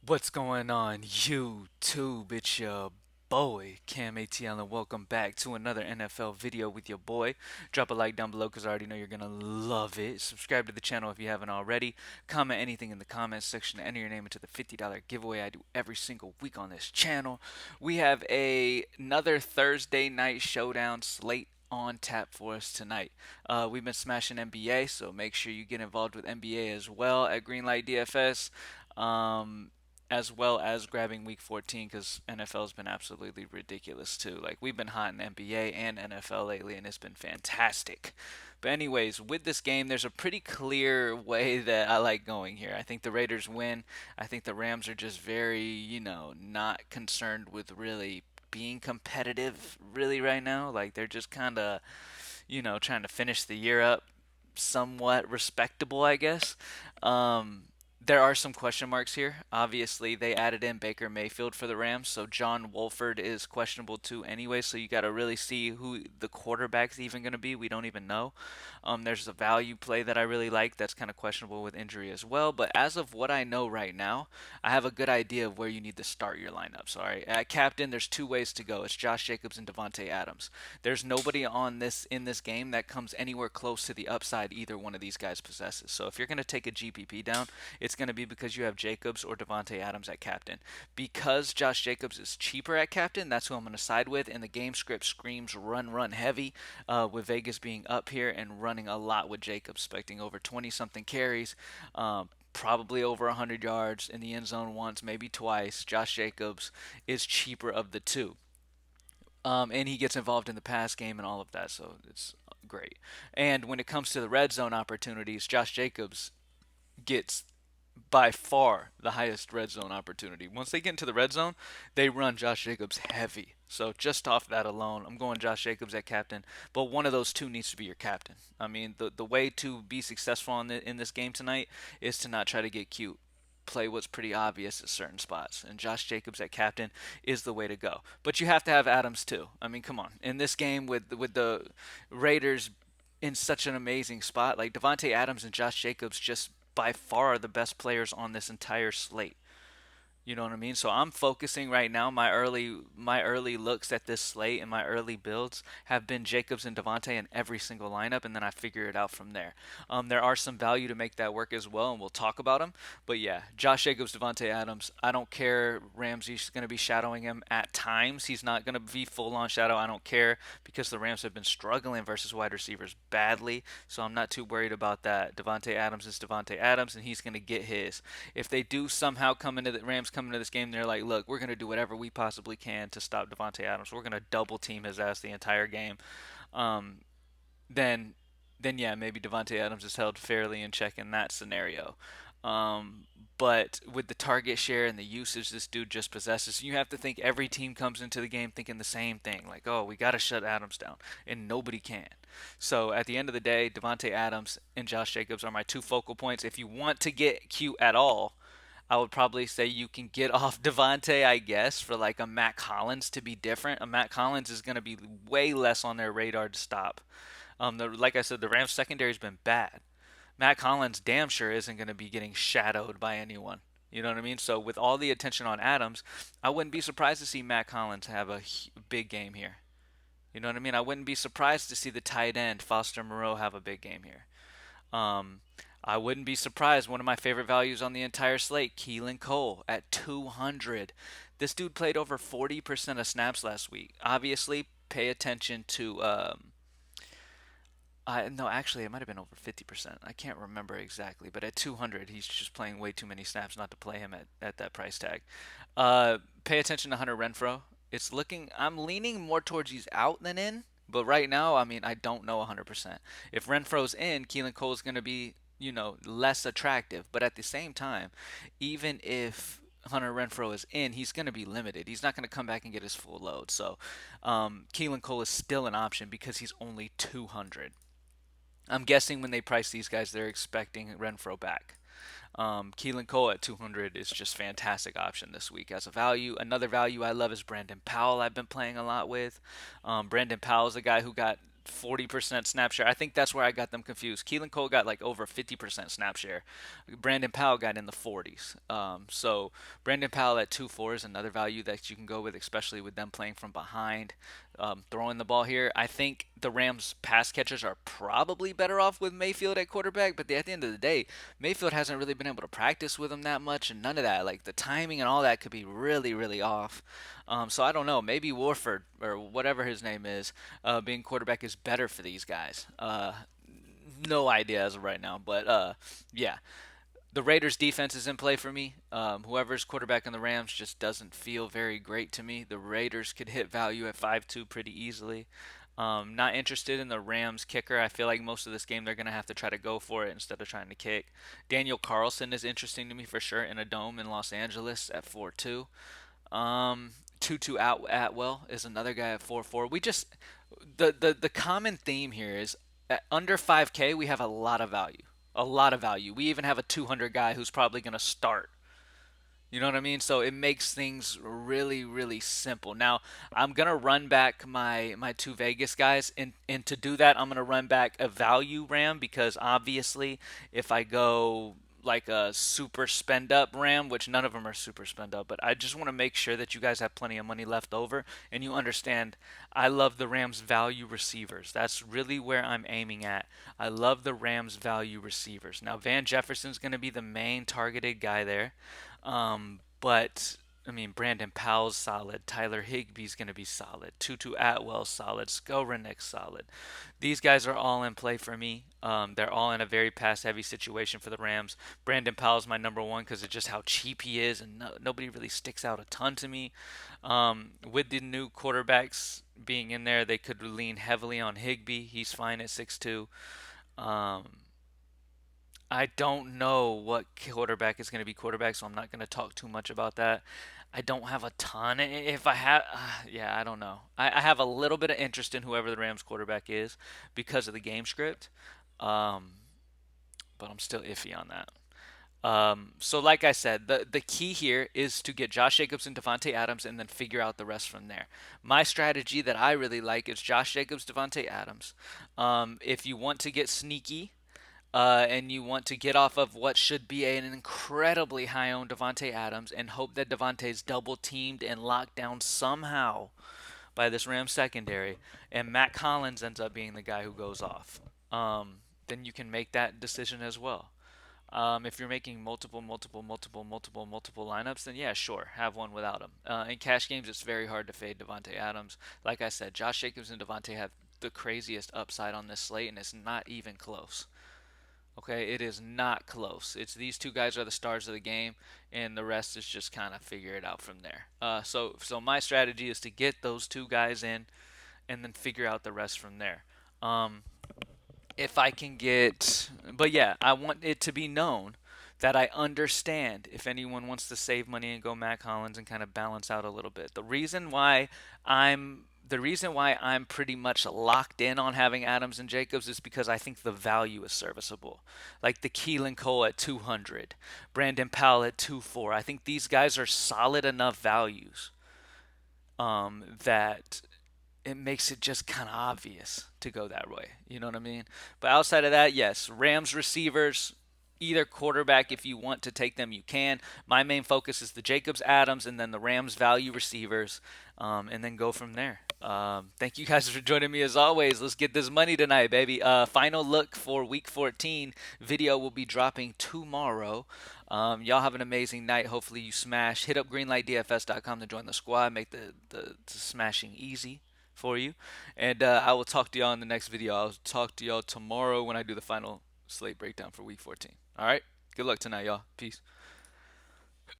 What's going on, YouTube? It's your boy, CamATL, and welcome back to another NFL video with your boy. Drop a like down below because I already know you're going to love it. Subscribe to the channel if you haven't already. Comment anything in the comments section. Enter your name into the $50 giveaway I do every single week on this channel. We have another Thursday night showdown slate on tap for us tonight. We've been smashing NBA, so make sure you get involved with NBA as well at Greenlight DFS. As well as grabbing week 14 because NFL's been absolutely ridiculous too. Like, we've been hot in NBA and NFL lately, and it's been fantastic. But anyways, with this game, there's a pretty clear way that I like going here. I think the Raiders win. I think the Rams are just very, not concerned with really being competitive really right now. Like, they're just kind of, trying to finish the year up somewhat respectable, I guess. Um, there are some question marks here. Obviously, they added in Baker Mayfield for the Rams, so John Wolford is questionable too anyway, so you got to really see who the quarterback's even going to be. We don't even know. There's a value play that I really like that's kind of questionable with injury as well, but as of what I know right now, I have a good idea of where you need to start your lineups. All right, at captain, there's two ways to go. It's Josh Jacobs and Devontae Adams. There's nobody on this in this game that comes anywhere close to the upside either one of these guys possesses. So if you're going to take a GPP down, it's going to be because you have Jacobs or Devontae Adams at captain. Because Josh Jacobs is cheaper at captain, that's who I'm going to side with. And the game script screams run, run heavy, with Vegas being up here and running a lot with Jacobs, expecting over 20 something carries. Probably over 100 yards in the end zone once, maybe twice. Josh Jacobs is cheaper of the two. And he gets involved in the pass game and all of that, so it's great. And when it comes to the red zone opportunities, Josh Jacobs gets by far the highest red zone opportunity. Once they get into the red zone, they run Josh Jacobs heavy. So just off that alone, I'm going Josh Jacobs at captain. But one of those two needs to be your captain. I mean, the way to be successful in this game tonight is to not try to get cute. Play what's pretty obvious at certain spots, and Josh Jacobs at captain is the way to go. But you have to have Adams too. I mean, come on. In this game with the Raiders in such an amazing spot, like Devontae Adams and Josh Jacobs just by far are the best players on this entire slate. You know what I mean? So I'm focusing right now. My early looks at this slate and my early builds have been Jacobs and Devontae in every single lineup, and then I figure it out from there. There are some value to make that work as well, and we'll talk about them. But yeah, Josh Jacobs, Devontae Adams. I don't care. Ramsey's going to be shadowing him at times. He's not going to be full on shadow. I don't care because the Rams have been struggling versus wide receivers badly. So I'm not too worried about that. Devontae Adams is Devontae Adams, and he's going to get his. If they do somehow come into this game, they're like, look, we're going to do whatever we possibly can to stop Devontae Adams. We're going to double team his ass the entire game. Um, then, then yeah, maybe Devontae Adams is held fairly in check in that scenario. But with the target share and the usage this dude just possesses, you have to think every team comes into the game thinking the same thing, like, oh, we got to shut Adams down, and nobody can. So at the end of the day, Devontae Adams and Josh Jacobs are my two focal points. If you want to get cute at all, I would probably say you can get off Devontae, I guess, for like a Matt Collins to be different. A Matt Collins is going to be way less on their radar to stop. Like I said, the Rams secondary has been bad. Matt Collins damn sure isn't going to be getting shadowed by anyone. You know what I mean? So with all the attention on Adams, I wouldn't be surprised to see Matt Collins have a big game here. You know what I mean? I wouldn't be surprised to see the tight end Foster Moreau have a big game here. Um, I wouldn't be surprised. One of my favorite values on the entire slate, Keelan Cole at 200. This dude played over 40% of snaps last week. Obviously, pay attention to. No, actually, it might have been over 50%. I can't remember exactly, but at 200, he's just playing way too many snaps not to play him at that price tag. Pay attention to Hunter Renfro. It's looking. I'm leaning more towards he's out than in, but right now, I mean, I don't know 100%. If Renfro's in, Keelan Cole's going to be, less attractive. But at the same time, even if Hunter Renfro is in, he's going to be limited. He's not going to come back and get his full load. So, Keelan Cole is still an option because he's only 200. I'm guessing when they price these guys, they're expecting Renfro back. Keelan Cole at 200 is just fantastic option this week as a value. Another value I love is Brandon Powell. I've been playing a lot with. Brandon Powell is a guy who got 40% snap share. I think that's where I got them confused. Keelan Cole got like over 50% snap share. Brandon Powell got in the 40s. So Brandon Powell at 2-4 is another value that you can go with, especially with them playing from behind, throwing the ball here. I think the Rams pass catchers are probably better off with Mayfield at quarterback, but at the end of the day, Mayfield hasn't really been able to practice with him that much, and none of that. Like the timing and all that could be really, really off. So I don't know. Maybe Warford or whatever his name is, being quarterback is better for these guys. No idea as of right now, but yeah, the Raiders defense is in play for me. Whoever's quarterback in the Rams just doesn't feel very great to me. The Raiders could hit value at 5-2 pretty easily. Not interested in the Rams kicker. I feel like most of this game they're going to have to try to go for it instead of trying to kick. Daniel Carlson is interesting to me for sure in a dome in Los Angeles at 4-2. Tutu Atwell is another guy at 4-4. We just the common theme here is at under 5K we have a lot of value. A lot of value. We even have a 200 guy who's probably going to start. You know what I mean? So it makes things really, really simple. Now, I'm gonna run back my two Vegas guys, and to do that, I'm gonna run back a value RAM because obviously, if I go like a super spend up RAM, which none of them are super spend up, but I just want to make sure that you guys have plenty of money left over and you understand I love the Rams value receivers. That's really where I'm aiming at. I love the Rams value receivers. Now, Van Jefferson's going to be the main targeted guy there. But I mean, Brandon Powell's solid. Tyler Higbee's going to be solid. Tutu Atwell's solid. Skowronek's solid. These guys are all in play for me. They're all in a very pass-heavy situation for the Rams. Brandon Powell's my number one because of just how cheap he is, and nobody really sticks out a ton to me. With the new quarterbacks being in there, they could lean heavily on Higbee. He's fine at 6'2". Um, I don't know what quarterback is going to be quarterback, so I'm not going to talk too much about that. I don't have a ton. If I have, yeah, I don't know. I have a little bit of interest in whoever the Rams quarterback is because of the game script, um, but I'm still iffy on that. So like I said, the key here is to get Josh Jacobs and Devontae Adams and then figure out the rest from there. My strategy that I really like is Josh Jacobs, Devontae Adams. If you want to get sneaky, and you want to get off of what should be an incredibly high owned Devontae Adams and hope that Devontae's double teamed and locked down somehow by this Rams secondary, and Matt Collins ends up being the guy who goes off, then you can make that decision as well. If you're making multiple lineups, then yeah, sure, have one without him. In cash games, it's very hard to fade Devontae Adams. Like I said, Josh Jacobs and Devontae have the craziest upside on this slate, and it's not even close. Okay, it is not close. It's these two guys are the stars of the game, and the rest is just kind of figure it out from there. So my strategy is to get those two guys in, and then figure out the rest from there. Um, if I can get, but yeah, I want it to be known that I understand if anyone wants to save money and go Matt Collins and kind of balance out a little bit. The reason why I'm pretty much locked in on having Adams and Jacobs is because I think the value is serviceable. Like the Keelan Cole at 200, Brandon Powell at 2-4. I think these guys are solid enough values that it makes it just kind of obvious to go that way. You know what I mean? But outside of that, yes, Rams receivers, either quarterback, if you want to take them, you can. My main focus is the Jacobs, Adams, and then the Rams value receivers, and then go from there. Thank you guys for joining me as always. Let's get this money tonight, baby. Final look for Week 14 video will be dropping tomorrow. Y'all have an amazing night. Hopefully you smash. Hit up greenlightdfs.com to join the squad. Make the smashing easy for you. And I will talk to y'all in the next video. I'll talk to y'all tomorrow when I do the final slate breakdown for Week 14. All right? Good luck tonight, y'all. Peace.